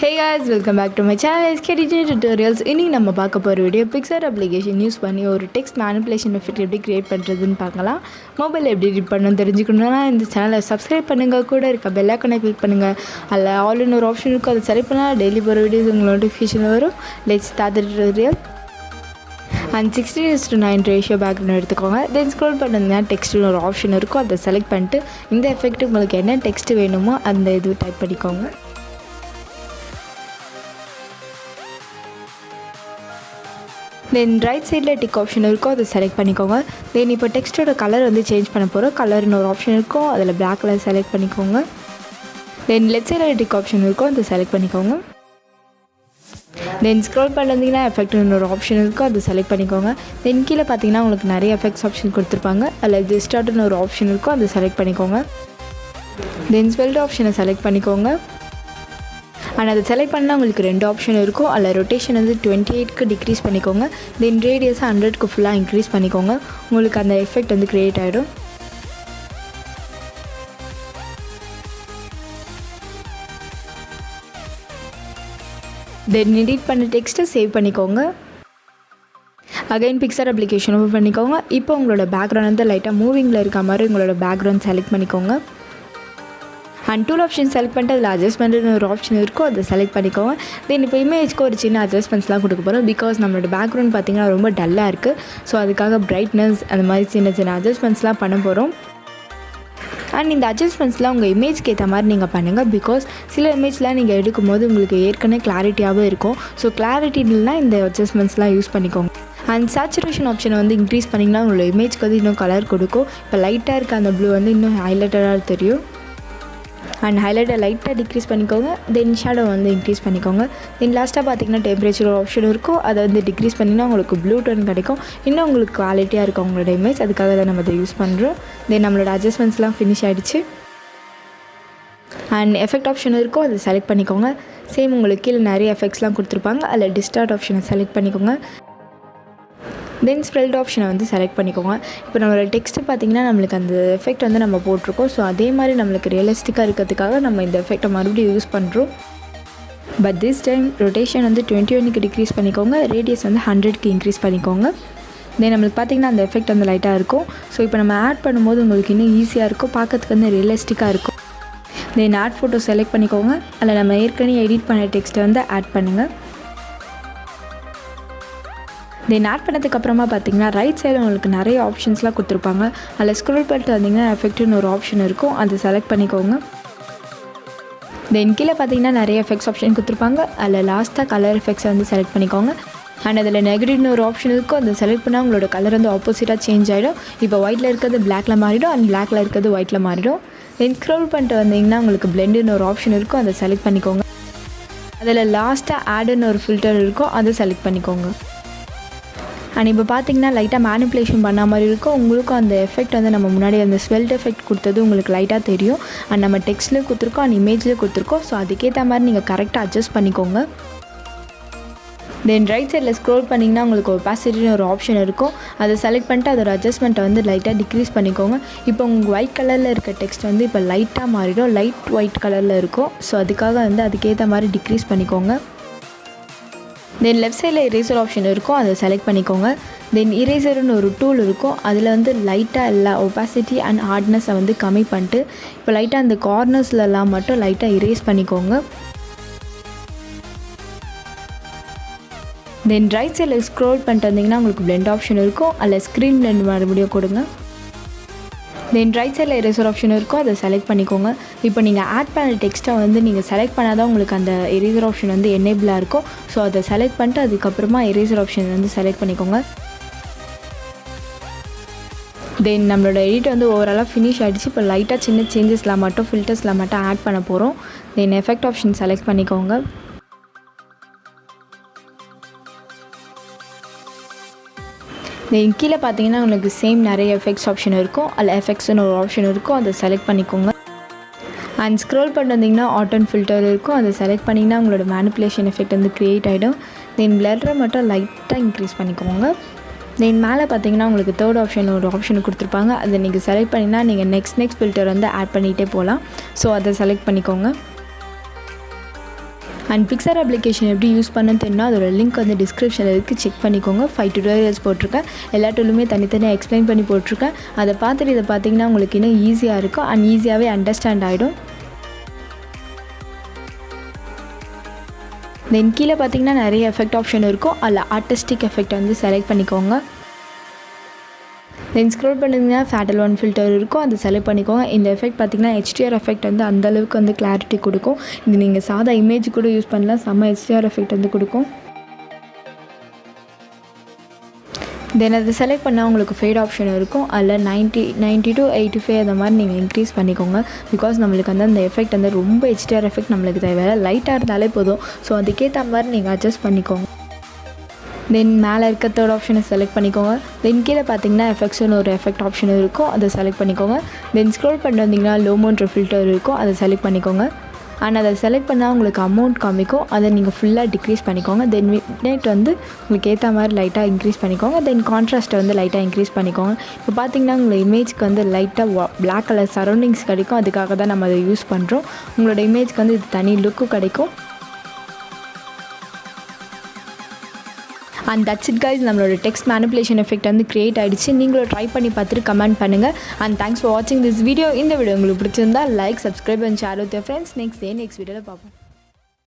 Hey guys, welcome back to my channel. It's Editing Tutorials. இன்னைக்கு நம்ம பார்க்க போற வீடியோ Picsart application யூஸ் பண்ணி ஒரு text manipulation effect எப்படி கிரியேட் பண்றதுன்னு பார்க்கலாம். மொபைல் எப்படி எடிட் பண்ணனும் தெரிஞ்சுக்கணும்னா இந்த சேனலை சப்ஸ்கிரைப் பண்ணுங்க, கூட இருக்க பெல் ஐகானை கிளிக் பண்ணுங்க. அல்ல ஆல் இன் ஒரு ஆப்ஷன் இருக்கு, அதை செலக்ட் பண்ணா டெய்லி போற வீடியோஸ் உங்களுக்கு நோட்டிஃபிகேஷன் வரும். Let's start the tutorial. And 16:9 ratio background எடுத்துக்கோங்க. தென் ஸ்க்ரோல் பண்ணுங்க, டெக்ஸ்ட்னு ஒரு ஆப்ஷன் இருக்கும், அதை செலக்ட் பண்ணிட்டு இந்த எஃபெக்ட் உங்களுக்கு என்ன டெக்ஸ்ட் வேணுமோ அந்த இது டைப் பண்ணிக்கோங்க. தென் ரைட் சைடில் டிக் ஆப்ஷன் இருக்கும், அதை செலக்ட் பண்ணிக்கோங்க. தென் இப்போ டெக்ஸ்ட்டோட கலர் வந்து சேஞ்ச் பண்ண போகிறோம். கலர்னு ஒரு ஆப்ஷன் இருக்கும், அதில் பிளாக் கலர் செலக்ட் பண்ணிக்கோங்க. தென் லெஃப்ட் சைடில் டிக் ஆப்ஷன் இருக்கும், அதை செலக்ட் பண்ணிக்கோங்க. தென் ஸ்க்ரோல் பண்ணிருந்தீங்கன்னா எஃபெக்ட்னு ஒரு ஆப்ஷன் இருக்கும், அதை செலக்ட் பண்ணிக்கோங்க. தென் கீழே பார்த்தீங்கன்னா உங்களுக்கு நிறைய எஃபெக்ட்ஸ் ஆப்ஷன் கொடுத்துருப்பாங்க, அதில் டிஸ்டார்ட்னு ஒரு ஆப்ஷன் இருக்கும், அதை செலக்ட் பண்ணிக்கோங்க. தென் ஸ்பெல்ட் ஆப்ஷனை செலக்ட் பண்ணிக்கோங்க. அண்ட் அதை செலக்ட் பண்ணால் உங்களுக்கு ரெண்டு ஆப்ஷன் இருக்கும். அதில் ரொட்டேஷன் வந்து 28க்கு டிக்ரீஸ் பண்ணிக்கோங்க. தென் ரேடியஸை 100க்கு ஃபுல்லாக இன்க்ரீஸ் பண்ணிக்கோங்க. உங்களுக்கு அந்த எஃபெக்ட் வந்து க்ரியேட் ஆகிடும். தென் எடிட் பண்ண டெக்ஸ்ட்டை சேவ் பண்ணிக்கோங்க. அகைன் Picsart அப்ளிகேஷன் ஓப்பன் பண்ணிக்கோங்க. இப்போ உங்களோட பேக்ரவுண்ட் வந்து லைட்டாக மூவிங்கில் இருக்க மாதிரி உங்களோட பேக்ரவுண்ட் செலக்ட் பண்ணிக்கோங்க. அண்ட் டூல் ஆப்ஷன் செலக்ட் பண்ணிட்டு அதில் அட்ஜஸ்ட்மெண்ட்னு ஒரு ஆப்ஷன் இருக்கும், அதை செலக்ட் பண்ணிக்கோங்க. தென் இப்போ இமேஜ்க்கு ஒரு சின்ன அட்ஜஸ்ட்மெண்ட்ஸ்லாம் கொடுக்க போகிறோம். பிகாஸ் நம்மளோட பேக்ரவுண்ட் பார்த்திங்கன்னா ரொம்ப டல்லாக இருக்குது. ஸோ அதுக்காக பிரைட்னஸ் அந்த மாதிரி சின்ன சின்ன அட்ஜஸ்ட்மெண்ட்ஸ்லாம் பண்ண போகிறோம். அண்ட் இந்த அட்ஜஸ்ட்மெண்ட்ஸ்லாம் உங்கள் இமேஜ்க்கு ஏற்ற மாதிரி நீங்கள் பண்ணுங்கள். பிகாஸ் சில இமேஜ்லாம் நீங்கள் எடுக்கும்போது உங்களுக்கு ஏற்கனவே கிளாரிட்டியாகவே இருக்கும். ஸோ கிளாரிட்டி இல்லைனா இந்த அட்ஜஸ்ட்மெண்ட்ஸ்லாம் யூஸ் பண்ணிக்கோங்க. அண்ட் சேச்சுரேஷன் ஆப்ஷனை வந்து இன்க்ரீஸ் பண்ணிங்கன்னா உங்களோட இமேஜ்க்கு வந்து இன்னும் கலர் கொடுக்கும். இப்போ லைட்டாக இருக்க அந்த ப்ளூ வந்து இன்னும் ஹைலைட்டடாக தெரியும். அண்ட் ஹைலைட்டை லைட்டாக டிக்ரீஸ் பண்ணிக்கோங்க. தென் ஷேடோ வந்து இன்க்ரீஸ் பண்ணிக்கோங்க. தென் லாஸ்ட்டாக பார்த்தீங்கன்னா டெம்பரேச்சர் ஒரு ஆப்ஷன் இருக்கும், அதை வந்து டிக்ரீஸ் பண்ணிங்கன்னா உங்களுக்கு ப்ளூ டோன் கிடைக்கும். இன்னும் உங்களுக்கு குவாலிட்டியாக இருக்கும் உங்களோட இமேஜ். அதுக்காக தான் நம்ம அதை யூஸ் பண்ணுறோம். தென் நம்மளோட அட்ஜஸ்ட்மெண்ட்ஸ்லாம் ஃபினிஷ் ஆகிடுச்சு. அண்ட் எஃபெக்ட் ஆப்ஷன் இருக்கும், அதை செலக்ட் பண்ணிக்கோங்க. சேம் உங்களுக்கு கீழே நிறைய எஃபெக்ட்ஸ்லாம் கொடுத்துருப்பாங்க, அதில் டிஸ்டார்ட் ஆப்ஷனை செலக்ட் பண்ணிக்கோங்க. தென் ஸ்ப்ரெட் ஆப்ஷனை வந்து செலக்ட் பண்ணிக்கோங்க. இப்போ நம்மளோட டெக்ஸ்ட்டு பார்த்திங்கன்னா நம்மளுக்கு அந்த எஃபெக்ட் வந்து நம்ம போட்டிருக்கோம். ஸோ அதே மாதிரி நம்மளுக்கு ரியலிஸ்டிக்காக இருக்கிறதுக்காக நம்ம இந்த எஃபெக்டை மறுபடியும் யூஸ் பண்ணுறோம். பட் திஸ் டைம் ரொட்டேஷன் வந்து 21க்கு டிக்ரீஸ் பண்ணிக்கோங்க. ரேடியஸ் வந்து 100க்கு இன்க்ரீஸ் பண்ணிக்கோங்க. தென் நம்மளுக்கு பார்த்திங்கன்னா அந்த எஃபெக்ட் வந்து லைட்டாக இருக்கும். ஸோ இப்போ நம்ம ஆட் பண்ணும்போது உங்களுக்கு இன்னும் ஈஸியாக இருக்கும், பார்க்கறதுக்கு வந்து ரியலிஸ்டிக்காக இருக்கும். தென் ஆட் ஃபோட்டோ செலக்ட் பண்ணிக்கோங்க. அதில் நம்ம ஏற்கனவே எடிட் பண்ண டெக்ஸ்ட்டை வந்து ஆட் பண்ணுங்கள். தென் ஆட் பண்ணதுக்கப்புறமா பார்த்தீங்கன்னா ரைட் சைடில் உங்களுக்கு நிறைய ஆப்ஷன்ஸ்லாம் கொடுத்துருப்பாங்க. அதில் ஸ்க்ரோல் பண்ணிட்டு வந்தீங்கன்னா எஃபெக்ட்னு ஒரு ஆப்ஷன் இருக்கும், அதை செலக்ட் பண்ணிக்கோங்க. தென் கீழே பார்த்தீங்கன்னா நிறைய எஃபெக்ட்ஸ் ஆப்ஷன் கொடுத்துருப்பாங்க. அதில் லாஸ்ட்டாக கலர் எஃபெக்ட்ஸை வந்து செலக்ட் பண்ணிக்கோங்க. அண்ட் அதில் நெகட்டிவ்னு ஒரு ஆப்ஷன் இருக்கும், அதை செலக்ட் பண்ணால் உங்களோட கலர் வந்து ஆப்போசிட்டாக சேஞ்ச் ஆகிடும். இப்போ ஒயிட்டில் இருக்கிறது பிளாக்கில் மாறிடும், அண்ட் பிளாக்கில் இருக்கிறது ஒயிட்டில் மாறிடும். தென் ஸ்க்ரோல் பண்ணிட்டு வந்தீங்கன்னா உங்களுக்கு பிளெண்டுன்னு ஒரு ஆப்ஷன் இருக்கும், அதை செலக்ட் பண்ணிக்கோங்க. அதில் லாஸ்ட்டாக ஆடுன்னு ஒரு ஃபில்டர் இருக்கும், அதை செலக்ட் பண்ணிக்கோங்க. அண்ட் இப்போ பார்த்தீங்கன்னா லைட்டாக மேனிப்புலேஷன் பண்ண மாதிரி இருக்கும். உங்களுக்கும் அந்த எஃபெக்ட் வந்து நம்ம முன்னாடி அந்த ஸ்வெல்ட் எஃபெக்ட் கொடுத்தது உங்களுக்கு லைட்டாக தெரியும். அண்ட் நம்ம டெக்ஸ்ட்லேயும் கொடுத்துருக்கோம், அண்ட் இமேஜ்லேயும் கொடுத்துருக்கோம். ஸோ அதுக்கேற்ற மாதிரி நீங்கள் கரெக்டாக அட்ஜஸ்ட் பண்ணிக்கோங்க. தென் ரைட் சைடில் ஸ்க்ரோல் பண்ணிங்கன்னா உங்களுக்கு ஒபாசிட்டின்னு ஒரு ஆப்ஷன் இருக்கும், அதை செலக்ட் பண்ணிட்டு அதோட அட்ஜஸ்ட்மெண்ட்டை வந்து லைட்டாக டிக்ரீஸ் பண்ணிக்கோங்க. இப்போ உங்களுக்கு ஒயிட் கலரில் இருக்க டெக்ஸ்ட் வந்து இப்போ லைட்டாக மாறிடும், லைட் ஒயிட் கலரில் இருக்கும். ஸோ அதுக்காக வந்து அதுக்கேற்ற மாதிரி டிக்ரீஸ் பண்ணிக்கோங்க. தென் லெஃப்ட் சைடில் இரேசர் ஆப்ஷன் இருக்கும், அதை செலக்ட் பண்ணிக்கோங்க. தென் இரேசர்னு ஒரு டூல் இருக்கும், அதில் வந்து லைட்டாக எல்லா ஒபாசிட்டி அண்ட் ஹார்ட்னஸை வந்து கம்மி பண்ணிட்டு இப்போ லைட்டாக அந்த கார்னர்ஸ்லலாம் மட்டும் லைட்டாக இரேஸ் பண்ணிக்கோங்க. தென் ரைட் சைடில் ஸ்க்ரோல் பண்ணிட்டு வந்தீங்கன்னா உங்களுக்கு பிளெண்ட் ஆப்ஷன் இருக்கும், அதில் ஸ்க்ரீன் பிளெண்ட் மறுபடியும் கொடுங்க. தென் ரைட் சைடில் இரேசர் ஆப்ஷன் இருக்கும், அதை செலக்ட் பண்ணிக்கோங்க. இப்போ நீங்கள் ஆட் பண்ண டெக்ஸ்ட்டை வந்து நீங்கள் செலக்ட் பண்ணால் தான் உங்களுக்கு அந்த இரேசர் ஆப்ஷன் வந்து எனேபிளாக இருக்கும். ஸோ அதை செலக்ட் பண்ணிட்டு அதுக்கப்புறமா இரேசர் ஆப்ஷன் வந்து செலக்ட் பண்ணிக்கோங்க. தென் நம்மளோட எடிட் வந்து ஓவராலாக ஃபினிஷ் ஆகிடுச்சு. இப்போ லைட்டாக சின்ன சேஞ்சஸ்லாம் மட்டும் ஃபில்டர்ஸ்லாம் மட்டும் ஆட் பண்ண போகிறோம். தென் எஃபெக்ட் ஆப்ஷன் செலக்ட் பண்ணிக்கோங்க. தென் கீழே பார்த்தீங்கன்னா உங்களுக்கு சேம் நிறைய எஃபெக்ட்ஸ் ஆப்ஷன் இருக்கும், அதில் எஃபெக்ட்ஸ்னு ஒரு ஆப்ஷன் இருக்கும், அதை செலக்ட் பண்ணிக்கோங்க. அண்ட் ஸ்க்ரோல் பண்ணி வந்தீங்கன்னா ஆட்டோன் ஃபில்டர் இருக்கும், அதை செலக்ட் பண்ணிங்கன்னா உங்களோட மேனிப்புலேஷன் எஃபெக்ட் வந்து க்ரியேட் ஆகிடும். தென் பிளரை மட்டும் லைட்டாக இன்க்ரீஸ் பண்ணிக்கோங்க. தென் மேலே பார்த்தீங்கன்னா உங்களுக்கு தேர்ட் ஆப்ஷன் ஒரு ஆப்ஷன் கொடுத்துருப்பாங்க, அதை நீங்கள் செலக்ட் பண்ணிங்கன்னா நீங்கள் நெக்ஸ்ட் ஃபில்டர் வந்து ஆட் பண்ணிகிட்டே போகலாம். ஸோ அதை செலக்ட் பண்ணிக்கோங்க. அண்ட் பிக்சார்ட் அப்ளிகேஷன் எப்படி யூஸ் பண்ணணும்னு தெரியும்னா அதோட லிங்க் வந்து டிஸ்கிரிப்ஷனில் இருக்குது, செக் பண்ணிக்கோங்க. 5 tutorials போட்டிருக்கேன், எல்லா டூலுமே தனித்தனியாக எக்ஸ்பிளைன் பண்ணி போட்டிருக்கேன். அதை பார்த்துட்டு இதை பார்த்தீங்கன்னா உங்களுக்கு இன்னும் ஈஸியாக இருக்கும் அண்ட் ஈஸியாகவே அண்டர்ஸ்டாண்ட் ஆகிடும். தென் கீழே பார்த்தீங்கன்னா நிறைய எஃபெக்ட் ஆப்ஷன் இருக்கும், அதில் ஆர்டிஸ்டிக் எஃபெக்ட் வந்து செலக்ட் பண்ணிக்கோங்க. தென் ஸ்க்ரோல் பண்ணிங்கன்னா ஃபேட்டல் ஒன் ஃபில்டர் இருக்கும், அதை செலக்ட் பண்ணிக்கோங்க. இந்த எஃபெக்ட் பார்த்திங்கன்னா HDR எஃபெக்ட் வந்து அந்தளவுக்கு வந்து கிளாரிட்டி கொடுக்கும். இது நீங்கள் சாதா இமேஜ் கூட யூஸ் பண்ணலாம், செம்ம HDR எஃபெக்ட் வந்து கொடுக்கும். தென் அதை செலக்ட் பண்ணால் உங்களுக்கு ஃபேட் ஆப்ஷன் இருக்கும், அதில் 90 to 85 அந்த மாதிரி நீங்கள் இன்க்ரீஸ் பண்ணிக்கோங்க. பிகாஸ் நம்மளுக்கு வந்து அந்த எஃபெக்ட் வந்து ரொம்ப HDR எஃபெக்ட் நம்மளுக்கு தேவையில்லை, லைட்டாக இருந்தாலே போதும். ஸோ அதுக்கேற்ற மாதிரி நீங்கள் அட்ஜஸ்ட் பண்ணிக்கோங்க. தென் மேலே இருக்க தேர்ட் ஆப்ஷனை செலக்ட் பண்ணிக்கோங்க. தென் கீழே பார்த்தீங்கன்னா எஃபெக்ட்ஸ்னு ஒரு எஃபெக்ட் ஆப்ஷன் இருக்கும், அதை செலக்ட் பண்ணிக்கோங்க. தென் ஸ்க்ரோல் பண்ணி வந்தீங்கன்னா லோமோன்ற ஃபில்டர் இருக்கும், அதை செலக்ட் பண்ணிக்கோங்க. அண்ட் அதை செலக்ட் பண்ணால் உங்களுக்கு அமௌண்ட் காமிக்கும், அதை நீங்கள் ஃபுல்லாக டிக்ரீஸ் பண்ணிக்கோங்க. தென் மிட்நைட் வந்து உங்களுக்கு ஏற்ற மாதிரி லைட்டாக இன்க்ரீஸ் பண்ணிக்கோங்க. தென் கான்ட்ராஸ்ட்டை வந்து லைட்டாக இன்க்ரீஸ் பண்ணிக்கோங்க. இப்போ பார்த்தீங்கன்னா உங்களோட இமேஜ்க்கு வந்து லைட்டாக பிளாக் கலர் சரௌண்டிங்ஸ் கிடைக்கும், அதுக்காக தான் நம்ம அதை யூஸ் பண்ணுறோம். உங்களோட இமேஜ்க்கு வந்து இது தனி லுக்கும் கிடைக்கும். அண்ட் தட்ஸ் இட் கைஸ், நம்மளோட டெக்ஸ்ட் மேனிப்புலேஷன் எஃபெக்ட் வந்து கிரியேட் ஆகிடுச்சு. நீங்களும் ட்ரை பண்ணி பார்த்துட்டு கமெண்ட் பண்ணுங்கள். அண்ட் தேங்க்ஸ் ஃபார் வாட்சிங் திஸ் வீடியோ. இந்த வீடியோ உங்களுக்கு பிடிச்சிருந்தா like, subscribe and share with your friends. Next வீடியோவில் பார்ப்போம்.